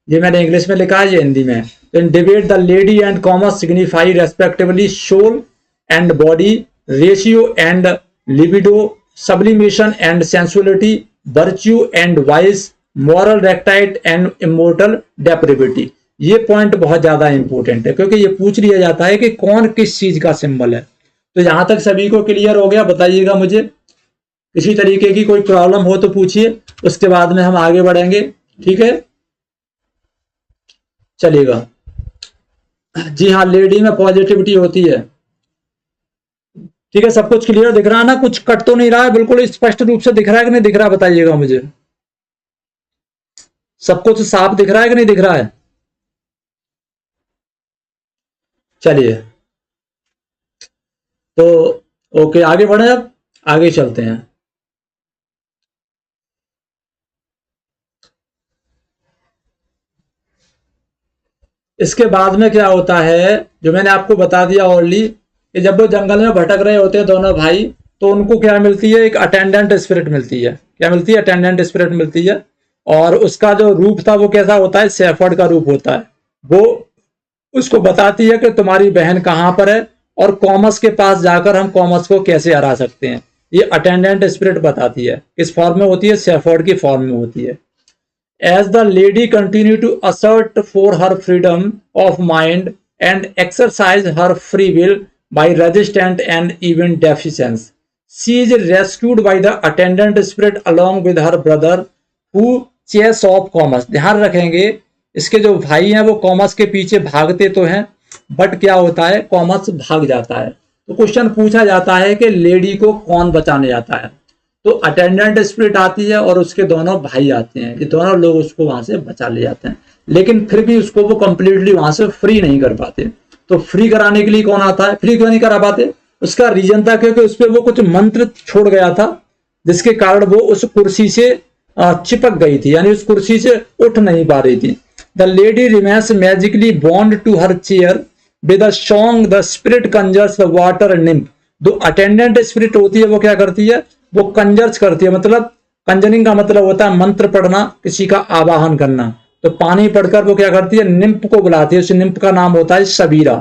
ये मैंने इंग्लिश में लिखा है, ये हिंदी में है। In debate the lady and Comus signify respectively soul and body, ratio and libido, sublimation and sensuality, virtue and vice, moral rectitude and immoral depravity. ये पॉइंट बहुत ज्यादा इंपॉर्टेंट है, क्योंकि ये पूछ लिया जाता है कि कौन किस चीज का सिंबल है। तो यहां तक सभी को क्लियर हो गया? बताइएगा मुझे, किसी तरीके की कोई प्रॉब्लम हो तो पूछिए, उसके बाद में हम आगे बढ़ेंगे, ठीक है। चलेगा। जी हाँ, लेडी में पॉजिटिविटी होती है, ठीक है। सब कुछ क्लियर दिख रहा है ना? कुछ कट तो नहीं रहा है? बिल्कुल स्पष्ट रूप से दिख रहा है कि नहीं दिख रहा, बताइएगा मुझे। सब कुछ साफ दिख रहा है कि नहीं दिख रहा है? चलिए, तो ओके, आगे बढ़े, अब आगे चलते हैं। इसके बाद में क्या होता है, जो मैंने आपको बता दिया ऑलरेडी, कि जब वो जंगल में भटक रहे होते हैं दोनों भाई, तो उनको क्या मिलती है, एक अटेंडेंट स्पिरिट मिलती है। क्या मिलती है? अटेंडेंट स्पिरिट मिलती है। और उसका जो रूप था वो कैसा होता है? शेफर्ड का रूप होता है। वो उसको बताती है कि तुम्हारी बहन कहाँ पर है, और कॉमर्स के पास जाकर हम कॉमर्स को कैसे हरा सकते हैं। ये अटेंडेंट स्पिरिट बताती है। किस फॉर्म में होती है? शेफर्ड की फॉर्म में होती है। As the lady continued to assert for her freedom of mind and exercise her free will by resistance and even defiance, she is rescued by the attendant spirit along with her brother who chase off commerce. ध्यान रखेंगे, इसके जो भाई हैं वो commerce के पीछे भागते तो हैं, बट क्या होता है, कॉमर्स भाग जाता है। तो क्वेश्चन पूछा जाता है कि लेडी को कौन बचाने जाता है? तो अटेंडेंट स्पिरिट आती है और उसके दोनों भाई आते हैं। ये दोनों लोग उसको वहां से बचा ले जाते हैं, लेकिन फिर भी उसको वो कंप्लीटली वहां से फ्री नहीं कर पाते। तो फ्री कराने के लिए कौन आता है? फ्री क्यों नहीं करा पाते? उसका रीजन था क्योंकि उस पर वो कुछ मंत्र छोड़ गया था, जिसके कारण वो उस कुर्सी से चिपक गई थी, यानी उस कुर्सी से उठ नहीं पा रही थी। The lady remains magically bound to her chair with a song the spirit conjures the water nymph. जो अटेंडेंट स्पिरिट होती है वो क्या करती है? वो कंजर्स करती है, मतलब कंजरिंग का मतलब होता है मंत्र पढ़ना, किसी का आवाहन करना। तो पानी पढ़कर वो क्या करती है? निम्फ को बुलाती है। उस निम्फ का नाम होता है सबीरा।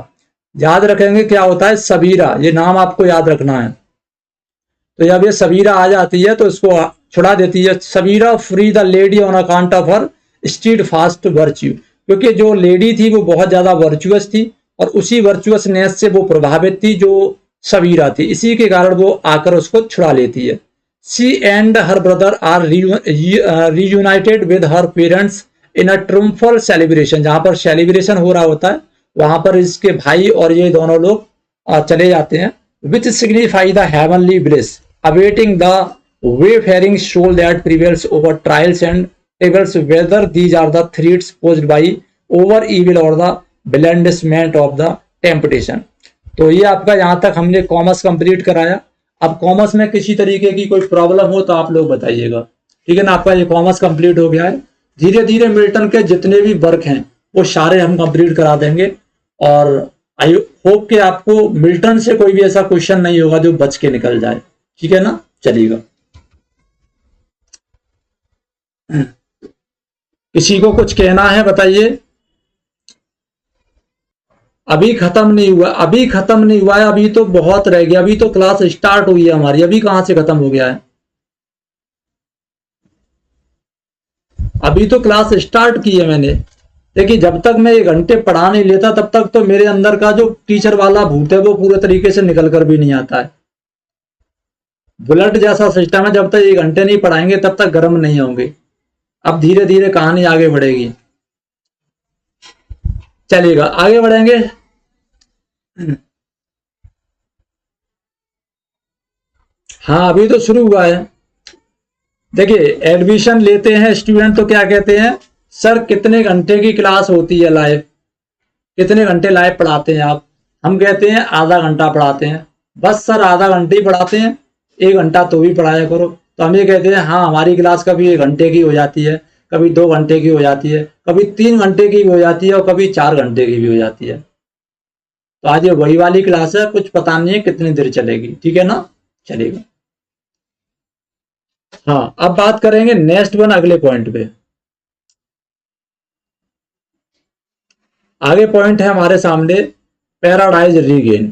याद रखेंगे क्या होता है? सबीरा। ये नाम आपको याद रखना है। तो जब ये सबीरा आ जाती है तो इसको छुड़ा देती है। Sabira free the lady on account of her stead fast virtue, क्योंकि जो लेडी थी वो बहुत ज्यादा वर्चुअस थी, और उसी वर्चुअसनेस से वो प्रभावित थी जो सबीरा थी। इसी के कारण वो आकर उसको छुड़ा लेती है। She and her brother are reunited with her parents in a triumphal celebration. जहां पर सेलिब्रेशन हो रहा होता है वहां पर इसके भाई और ये दोनों लोग चले जाते हैं। Which signify the heavenly bliss awaiting the wayfaring soul that prevails over trials and tribbles, whether these are the threats posed by over evil or the blandishment of the temptation। तो ये आपका यहां तक हमने कॉमर्स कंप्लीट कराया। अब commerce में किसी तरीके की कोई प्रॉब्लम हो तो आप लोग बताइएगा, ठीक है ना। आपका ये कॉमर्स कंप्लीट हो गया है। धीरे धीरे मिल्टन के जितने भी वर्क हैं वो सारे हम कंप्लीट करा देंगे, और आई होप कि आपको मिल्टन से कोई भी ऐसा क्वेश्चन नहीं होगा जो बच के निकल जाए, ठीक है ना। चलिएगा, किसी को कुछ कहना है बताइए। अभी खत्म नहीं हुआ, अभी खत्म नहीं हुआ है, अभी तो बहुत रह गया। अभी तो क्लास स्टार्ट हुई है हमारी, अभी कहां से खत्म हो गया है? अभी तो क्लास स्टार्ट की है मैंने। देखिए, जब तक मैं 1 घंटे पढ़ा नहीं लेता तब तक तो मेरे अंदर का जो टीचर वाला भूत है वो पूरे तरीके से निकल कर भी नहीं आता है। बुलेट जैसा सिस्टम है, जब तक 1 घंटे नहीं पढ़ाएंगे तब तक गर्म नहीं होंगे। अब धीरे धीरे कहानी आगे बढ़ेगी। चलिएगा, आगे बढ़ेंगे। हाँ, अभी तो शुरू हुआ है। देखिए, एडमिशन लेते हैं स्टूडेंट तो क्या कहते हैं, सर कितने घंटे की क्लास होती है लाइव, कितने घंटे लाइव पढ़ाते हैं आप? हम कहते हैं आधा घंटा पढ़ाते हैं। बस सर आधा घंटे ही पढ़ाते हैं, 1 घंटा तो भी पढ़ाया करो। तो हम ये कहते हैं हाँ, हमारी क्लास कभी 1 घंटे की हो जाती है, कभी 2 घंटे की हो जाती है, कभी 3 घंटे की भी हो जाती है, और कभी 4 घंटे की भी हो जाती है। तो आज ये वही वाली क्लास है, कुछ पता नहीं है कितनी देर चलेगी, ठीक है ना, चलेगा। हाँ, अब बात करेंगे नेक्स्ट वन अगले पॉइंट पे। आगे पॉइंट है हमारे सामने पैराडाइज रीगेन।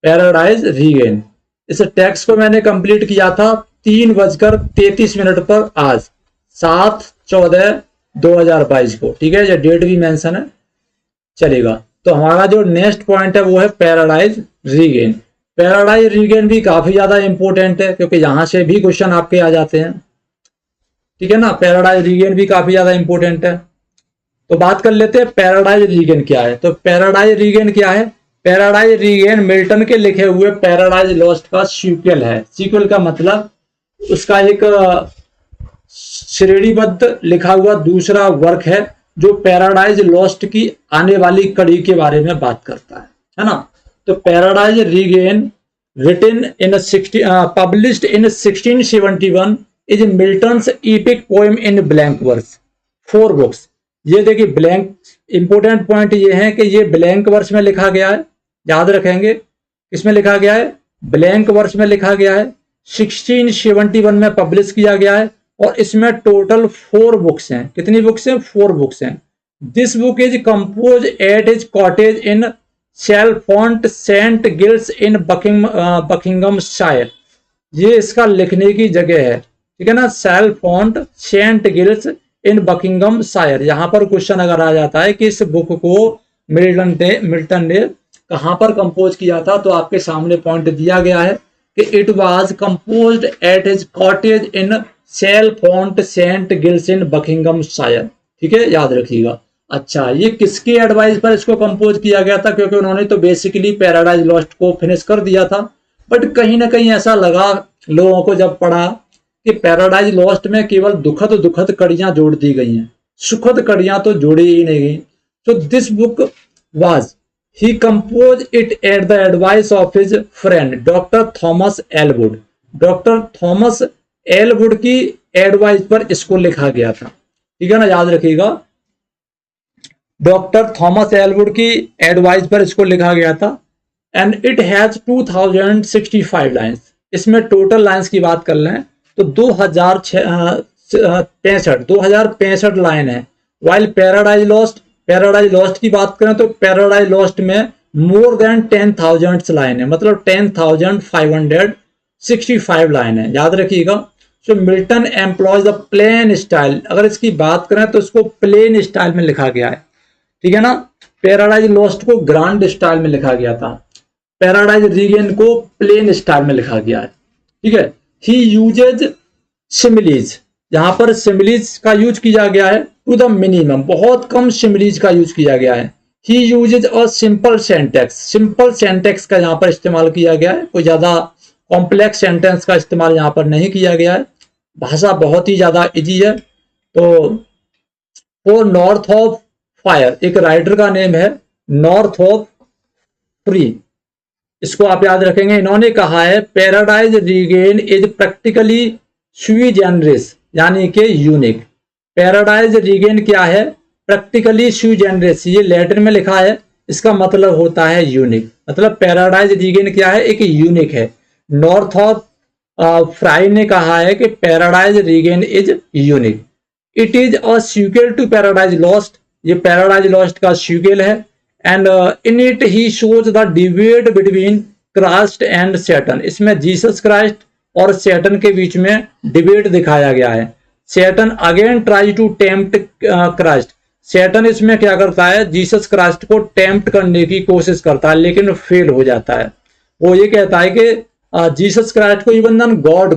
पैराडाइज रीगेन, इस टेक्स्ट को मैंने कंप्लीट किया था 3:33 पर आज 7/14/2022 को, ठीक है, ये डेट भी मेंशन है, चलेगा। तो हमारा जो नेक्स्ट पॉइंट है वो है पैराडाइज रीगेन। पैराडाइज रीगेन भी काफी ज्यादा इंपॉर्टेंट है क्योंकि यहां से भी क्वेश्चन आपके आ जाते हैं, ठीक है ना। पैराडाइज रीगेन भी काफी ज्यादा इंपॉर्टेंट है। तो बात कर लेते हैं पैराडाइज रीगेन क्या है। तो पैराडाइज रीगेन क्या है? पैराडाइज रीगेन मिल्टन के लिखे हुए पैराडाइज लॉस्ट का सीक्वल है। सीक्वल का मतलब उसका एक श्रेणीबद्ध लिखा हुआ दूसरा वर्क है जो पैराडाइज लॉस्ट की आने वाली कड़ी के बारे में बात करता है ना। तो Paradise Regain written in published in 1671 is Milton's epic poem in blank verse, 4 books. ये देखिए ब्लैंक, इंपोर्टेंट पॉइंट ये है कि ये ब्लैंक वर्स में लिखा गया है, याद रखेंगे। किसमें लिखा गया है? ब्लैंक वर्स में लिखा गया है। 1671 में पब्लिश किया गया है और इसमें टोटल 4 बुक्स हैं। कितनी बुक्स हैं? 4 बुक्स हैं। This book is compose at his cottage in Chalfont Saint Giles in Buckinghamshire. ये इसका लिखने की जगह है, ठीक है ना, सेलफोंट सेंट गिल्स इन बकिंगम शायर। यहां पर क्वेश्चन अगर आ जाता है कि इस बुक को मिल्टन ने कहां पर कंपोज किया था, तो आपके सामने पॉइंट दिया गया है कि it was composed at his cottage in Chalfont Saint Giles in Buckinghamshire, ठीक है, याद रखिएगा। अच्छा, ये किसके एडवाइस पर इसको कंपोज किया गया था? क्योंकि उन्होंने तो बेसिकली पैराडाइज लॉस्ट को फिनिश कर दिया था, बट कहीं ना कहीं ऐसा लगा लोगों को जब पढ़ा कि पैराडाइज लॉस्ट में केवल दुखद कड़ियां जोड़ दी गई हैं, सुखद कड़ियां तो जोड़ी ही नहीं गई। तो this book was he compose it at the advice of his friend doctor Thomas Ellwood. Doctor Thomas Ellwood की एडवाइस पर इसको लिखा गया था, ठीक है ना, याद रखिएगा। डॉक्टर थॉमस एलवुड की एडवाइस पर इसको लिखा गया था। And it has 2065 lines. इसमें टोटल लाइन्स की बात कर लें तो 2065 लाइन है। वाइल पैराडाइज लॉस्ट की बात करें तो पैराडाइज लॉस्ट में मोर देन 10,000 लाइन है, मतलब 10,565 लाइन है, याद रखिएगा। So Milton employs the plain style. अगर इसकी बात करें तो इसको प्लेन स्टाइल में लिखा गया है, ठीक है ना। पैराडाइज लॉस्ट को ग्रांड स्टाइल में लिखा गया था, पैराडाइज रीगेन को प्लेन स्टाइल में लिखा गया है, ठीक है। ही यूजेज सिमिलीज, यहां पर सिमिलीज का यूज किया गया है टू द मिनिमम, बहुत कम सिमिलीज का यूज किया गया है। He uses a simple syntax, simple syntax का यहां पर इस्तेमाल किया गया है, कोई ज्यादा कॉम्प्लेक्स सेंटेंस का इस्तेमाल यहां पर नहीं किया गया है। भाषा बहुत ही ज्यादा इजी है। तो फॉर नॉर्थ ऑफ फायर, एक राइटर का नेम है नॉर्थ ऑफ फ्री, इसको आप याद रखेंगे। इन्होंने कहा है पैराडाइज रीगेन इज प्रैक्टिकली स्वी जेनरिस, यानी कि यूनिक। पैराडाइज रीगेन क्या है? प्रैक्टिकली स्वी जेनरिस, ये लैटिन में लिखा है, इसका मतलब होता है यूनिक। मतलब पैराडाइज रीगेन क्या है? एक यूनिक है। नॉर्थ ऑफ फ्राई ने कहा है कि Paradise Regain is unique. It is a sequel to Paradise Lost, ये पैराडाइज लॉस्ट का सीक्वल है। And in it he shows the debate between Christ and Satan. इसमें जीसस क्राइस्ट और सैटन के बीच में डिबेट दिखाया गया है। Satan again try to tempt Christ. Satan इसमें क्या करता है? जीसस क्राइस्ट को टेम्प्ट करने की कोशिश करता है लेकिन फेल हो जाता है। वो ये कहता है कि जीसस क्राइस्ट को इवन देन गॉड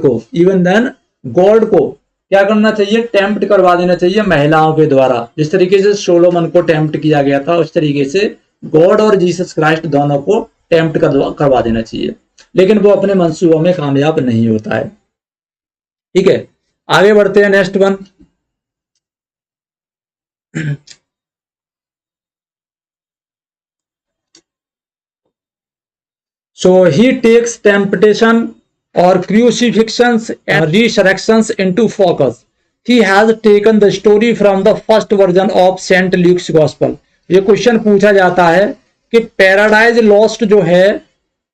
को क्या करना चाहिए? टेम्प्ट करवा देना चाहिए महिलाओं के द्वारा। जिस तरीके से सोलोमन को टेम्प्ट किया गया था उस तरीके से गॉड और जीसस क्राइस्ट दोनों को टेम्प्ट करवा देना चाहिए, लेकिन वो अपने मंसूबों में कामयाब नहीं होता है, ठीक है। आगे बढ़ते हैं, next one. So he takes temptation or crucifixions and resurrections into focus. He has taken the story from the first version of Saint Luke's Gospel. ये क्वेश्चन पूछा जाता है कि पैराडाइज लॉस्ट जो है,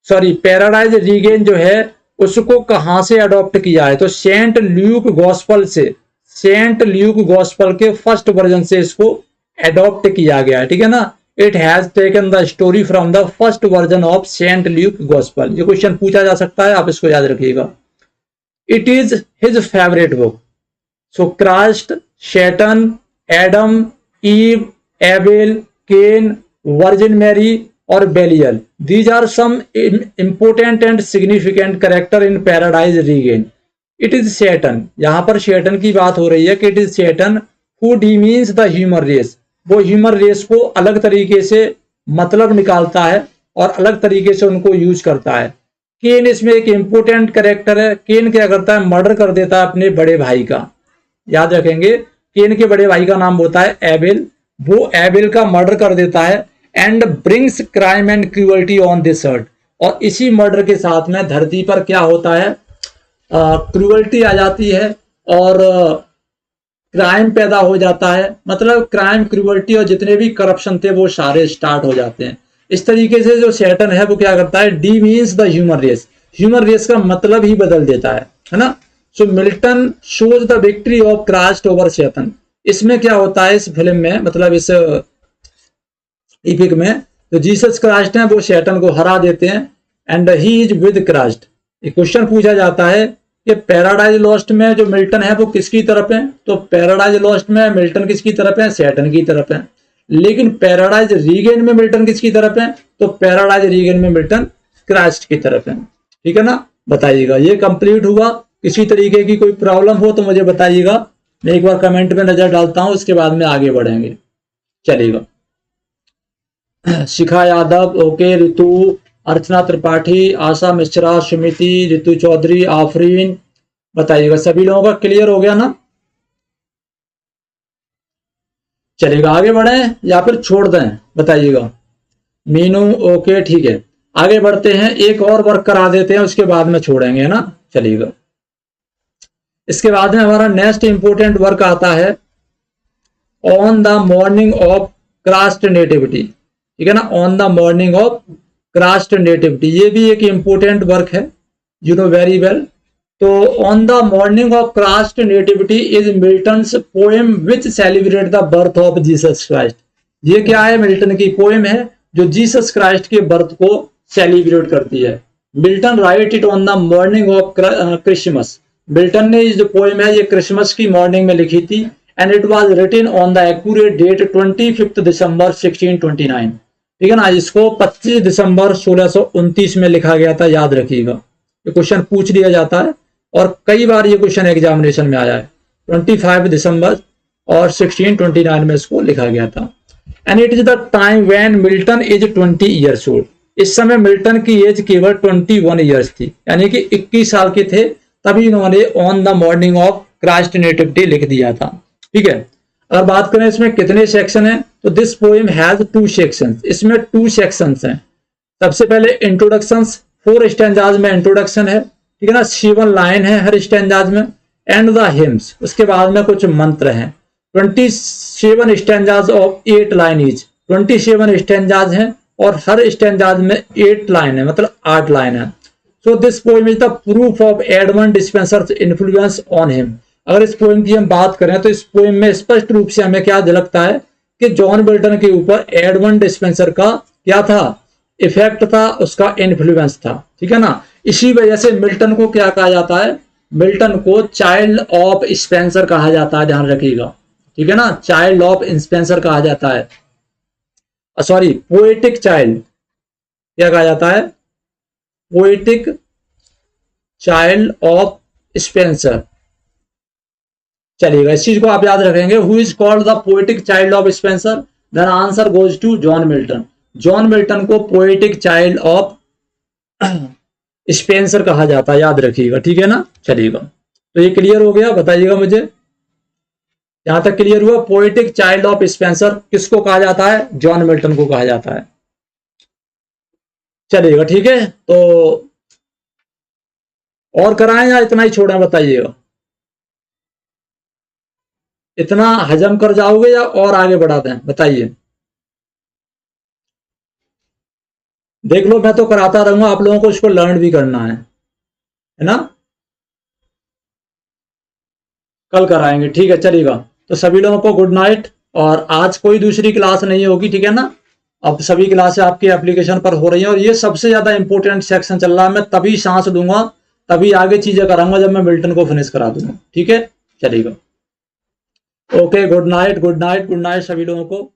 सॉरी पैराडाइज रीगेन जो है उसको कहां से अडॉप्ट किया है, तो सेंट ल्यूक गॉस्पल से, सेंट ल्यूक गॉस्पल के फर्स्ट वर्जन से इसको अडॉप्ट किया गया है, ठीक है ना। It has taken the story from the first version of Saint Luke gospel. ये क्वेश्चन पूछा जा सकता है, आप इसको याद रखिएगा। It is his favourite book. So Christ, Satan, Adam, Eve, Abel, Cain, virgin Mary और Belial, these are some important and significant character in Paradise Regained. It is Satan, यहां पर Satan की बात हो रही है कि it is Satan who demeans the human race, वो ह्यूमन रेस को अलग तरीके से मतलब निकालता है और अलग तरीके से उनको यूज करता है। केन इसमें एक इंपोर्टेंट कैरेक्टर है। केन क्या करता है, मर्डर कर देता है अपने बड़े भाई का, याद रखेंगे। केन के बड़े भाई का नाम होता है एबेल, वो एबेल का मर्डर कर देता है and brings crime and cruelty on this earth, और इसी मर्डर के साथ में धरती पर क्या होता है, क्रूअल्टी आ जाती है और क्राइम पैदा हो जाता है। मतलब क्राइम, क्रूअल्टी और जितने भी करप्शन थे वो सारे स्टार्ट हो जाते हैं। इस तरीके से जो सैटन है वो क्या करता है, D means the human race, human race का मतलब ही बदल देता है ना। So Milton shows the victory of Christ over Satan. इसमें क्या होता है इस फिल्म में, मतलब इस इपिक में, तो जीसस क्राइस्ट हैं वो सैटन को हरा देते हैं and he is with Christ. एक क्वेश्चन पूछा जाता है कि पैराडाइज लॉस्ट में जो मिल्टन है वो किसकी तरफ है, तो पैराडाइज लॉस्ट में मिल्टन किसकी तरफ है, सैटन की तरफ है। लेकिन पैराडाइज रीगेन में मिल्टन किसकी तरफ है, तो पैराडाइज रीगेन में मिल्टन क्राइस्ट की तरफ है, ठीक है ना। बताइएगा, ये कंप्लीट हुआ। किसी तरीके की कोई प्रॉब्लम हो तो मुझे बताइएगा, मैं एक बार कमेंट में नजर डालता हूं, उसके बाद में आगे बढ़ेंगे। चलिएगा, शिखा यादव, ओके, ऋतु, अर्चना त्रिपाठी, आशा मिश्रा, सुमिति, ऋतु चौधरी, आफरीन, बताइएगा सभी लोगों का क्लियर हो गया ना। चलेगा, आगे बढ़े या फिर छोड़ दें, बताइएगा। मीनू, ओके, ठीक है, आगे बढ़ते हैं। एक और वर्क करा देते हैं, उसके बाद में छोड़ेंगे, है ना। चलिएगा, इसके बाद में हमारा नेक्स्ट इंपोर्टेंट वर्क आता है on the morning of Christ nativity, ठीक है ना, on the morning of Christ nativity. ये भी एक इंपोर्टेंट वर्क है, यू नो वेरी वेल। तो on the morning of Christ nativity is Milton's poem which celebrate the birth of Jesus Christ. ये क्या है, मिल्टन की पोएम है जो जीसस क्राइस्ट के बर्थ को सेलिब्रेट करती है। Milton right it on the morning of Christmas. Milton ने जो पोएम है ये क्रिसमस की मॉर्निंग में लिखी थी and it was written on the accurate date 25 दिसंबर 1629, ठीक है ना। इसको 25 दिसंबर 1629 में लिखा गया था, याद रखिएगा। ये क्वेश्चन पूछ लिया जाता है और कई बार ये क्वेश्चन एग्जामिनेशन में आया है। 25 दिसंबर और 1629 में इसको लिखा गया था। And it is the time when Milton is 20 years old. इस समय मिल्टन की एज केवल 21 ईयर्स थी, यानी कि 21 साल के थे तभी इन्होंने on the morning of Christ nativity लिख दिया था, ठीक है। अगर बात करें इसमें कितने सेक्शन हैं, तो दिस पोएम हैज 2 सेक्शंस। इसमें 2 सेक्शंस हैं। सबसे पहले इंट्रोडक्शंस, 4 स्टैंजाज में इंट्रोडक्शन है, ठीक है ना, 7 लाइन है हर स्टैंजाज में, एंड द हिम्स, उसके बाद में कुछ मंत्र हैं। 27 stanzas of 8 line each, 27 stanzas हैं और हर स्टैंजाज में 8 लाइन है, मतलब 8 लाइन है। So this poem is the proof of Edmund dispensers influence on him. अगर इस पोएम की हम बात करें तो इस पोएम में स्पष्ट रूप से हमें क्या झलकता है कि जॉन मिल्टन के ऊपर एडमंड डिस्पेंसर का क्या था, इफेक्ट था, उसका इन्फ्लुएंस था, ठीक है ना। इसी वजह से मिल्टन को क्या कहा जाता है, मिल्टन को चाइल्ड ऑफ स्पेंसर कहा जाता है, ध्यान रखिएगा, ठीक है ना। चाइल्ड ऑफ स्पेंसर कहा जाता है, सॉरी पोएटिक चाइल्ड, क्या कहा जाता है, पोएटिक चाइल्ड ऑफ स्पेंसर। चलिएगा, इस चीज को आप याद रखेंगे। Who is called the poetic child of Spenser, then answer goes to John Milton. John Milton को पोएटिक चाइल्ड ऑफ स्पेंसर कहा जाता है, याद रखिएगा, ठीक है ना। चलिएगा, तो ये क्लियर हो गया, बताइएगा मुझे यहां तक क्लियर हुआ। पोएटिक चाइल्ड ऑफ स्पेंसर किसको कहा जाता है, जॉन मिल्टन को कहा जाता है। चलिएगा, ठीक है, तो और कराएं या इतना ही छोड़ें, बताइएगा। इतना हजम कर जाओगे या और आगे बढ़ा दें, बताइए। देख लो, मैं तो कराता रहूंगा, आप लोगों को इसको लर्न भी करना है ना। कल कराएंगे, ठीक है, चलेगा। तो सभी लोगों को गुड नाइट। और आज कोई दूसरी क्लास नहीं होगी, ठीक है ना। अब सभी क्लासें आपकी एप्लीकेशन पर हो रही हैं, और ये सबसे ज्यादा इंपॉर्टेंट सेक्शन चल रहा है। मैं तभी सांस दूंगा, तभी आगे चीजें कराऊंगा जब मैं मिल्टन को फिनिश करा दूंगा, ठीक है, चलेगा। Okay, good night, good night, good night सभी लोगों को।